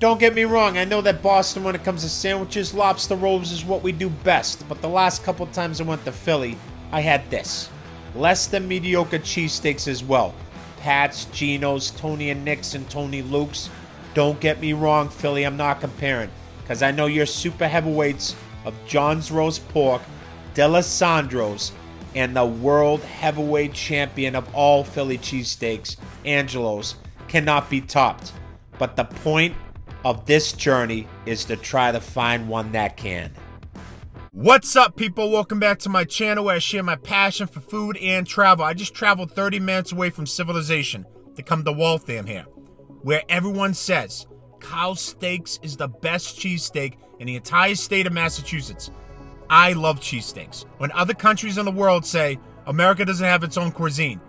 Don't get me wrong, I know that Boston, when it comes to sandwiches, lobster rolls is what we do best, but the last couple times I went to Philly, I had this. Less than mediocre cheesesteaks as well. Pat's, Geno's, Tony and Nick's, and Tony Luke's. Don't get me wrong, Philly, I'm not comparing, because I know you're super heavyweights of John's Roast Pork, D'Alessandro's, and the world heavyweight champion of all Philly cheesesteaks, Angelo's, cannot be topped. But the point of this journey is to try to find one that can. What's up, people? Welcome back to my channel where I share my passion for food and travel. I just traveled 30 minutes away from civilization to come to Waltham here, where everyone says Carl's Steaks is the best cheesesteak in the entire state of Massachusetts. I love cheesesteaks. When other countries in the world say America doesn't have its own cuisine,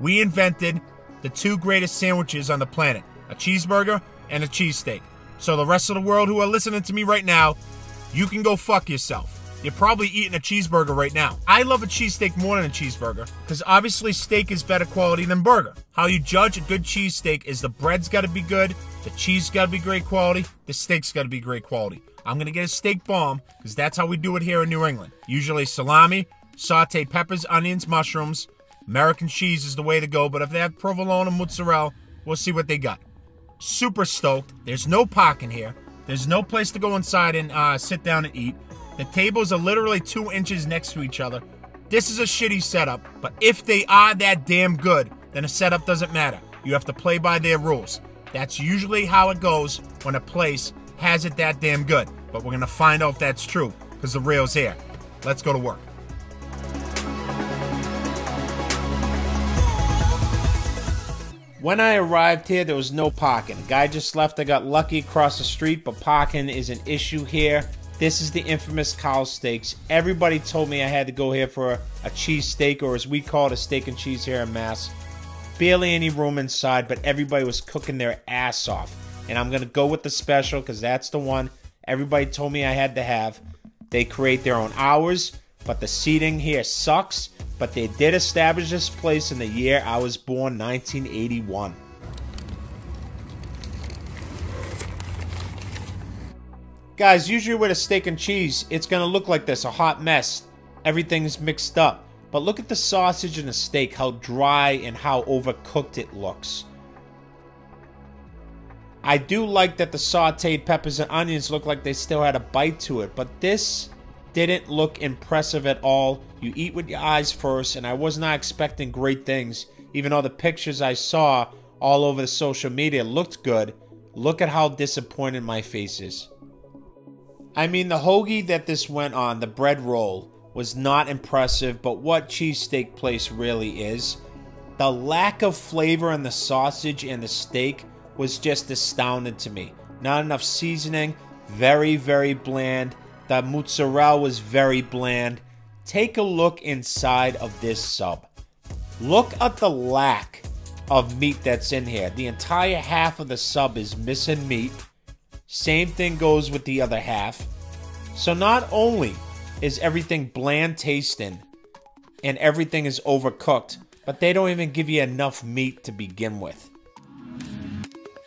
we invented the two greatest sandwiches on the planet, a cheeseburger and a cheesesteak. So the rest of the world who are listening to me right now, you can go fuck yourself. You're probably eating a cheeseburger right now. I love a cheesesteak more than a cheeseburger because obviously steak is better quality than burger. How you judge a good cheesesteak is the bread's got to be good, the cheese got to be great quality, the steak's got to be great quality. I'm going to get a steak bomb because that's how we do it here in New England. Usually salami, sauteed peppers, onions, mushrooms. American cheese is the way to go, but if they have provolone and mozzarella, we'll see what they got. Super stoked. There's no parking here. There's no place to go inside and sit down and eat. The tables are literally 2 inches next to each other. This is a shitty setup, but if they are that damn good, then a setup doesn't matter. You have to play by their rules. That's usually how it goes when a place has it that damn good. But we're gonna find out if that's true, because the real's here. Let's go to work. When I arrived here, there was no parking. A guy just left. I got lucky across the street, but parking is an issue here. This is the infamous Carl's Steaks. Everybody told me I had to go here for a cheesesteak, or as we call it, a steak and cheese here in Mass. Barely any room inside, but everybody was cooking their ass off. And I'm going to go with the special because that's the one everybody told me I had to have. They create their own hours, but the seating here sucks. But they did establish this place in the year I was born, 1981. Guys, usually with a steak and cheese, it's going to look like this, a hot mess. Everything's mixed up. But look at the sausage and the steak, how dry and how overcooked it looks. I do like that the sauteed peppers and onions look like they still had a bite to it, but this didn't look impressive at all. You eat with your eyes first, and I was not expecting great things, even though the pictures I saw all over the social media looked good. Look at how disappointed my face is. I mean, the hoagie that this went on, the bread roll, was not impressive, but what cheesesteak place really is. The lack of flavor in the sausage and the steak was just astounding to me. Not enough seasoning, very, very bland. The mozzarella was very bland. Take a look inside of this sub. Look at the lack of meat that's in here. The entire half of the sub is missing meat. Same thing goes with the other half. So not only is everything bland tasting and everything is overcooked, but they don't even give you enough meat to begin with.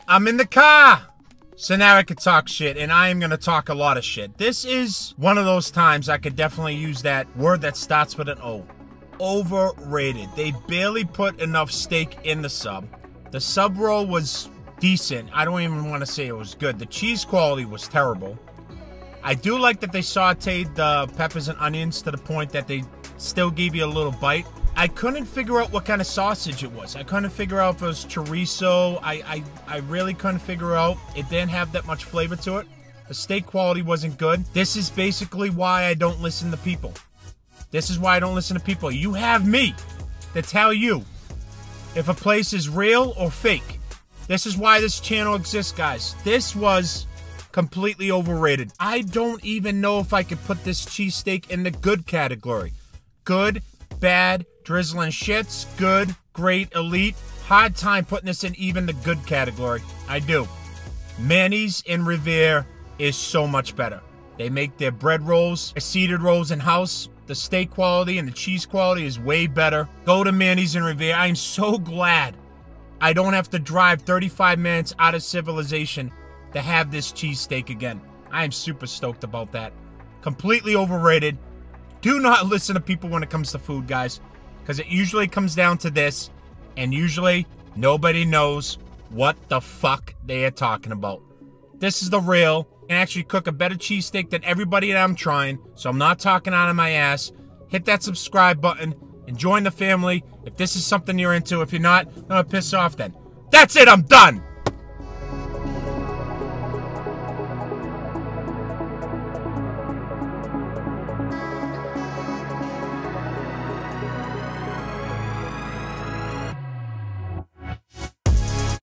I'm in the car! So now I could talk shit, and I am going to talk a lot of shit. This is one of those times I could definitely use that word that starts with an O. Overrated. They barely put enough steak in the sub. The sub roll was decent. I don't even want to say it was good. The cheese quality was terrible. I do like that they sauteed the peppers and onions to the point that they still gave you a little bite. I couldn't figure out what kind of sausage it was. I couldn't figure out if it was chorizo. I really couldn't figure out. It didn't have that much flavor to it. The steak quality wasn't good. This is basically why I don't listen to people. This is why I don't listen to people. You have me to tell you if a place is real or fake. This is why this channel exists, guys. This was completely overrated. I don't even know if I could put this cheesesteak in the good category. Good, bad, drizzling shits, good, great, elite. Hard time putting this in even the good category. I do. Manny's in Revere is so much better. They make their bread rolls, seeded rolls in-house. The steak quality and the cheese quality is way better. Go to Manny's in Revere. I'm so glad I don't have to drive 35 minutes out of civilization to have this cheesesteak again. I am super stoked about that. Completely overrated. Do not listen to people when it comes to food, guys, because it usually comes down to this, and usually nobody knows what the fuck they are talking about. This is the real. I can actually cook a better cheesesteak than everybody that I'm trying, so I'm not talking out of my ass. Hit that subscribe button and join the family if this is something you're into. If you're not, I'm gonna piss off then. That's it, I'm done!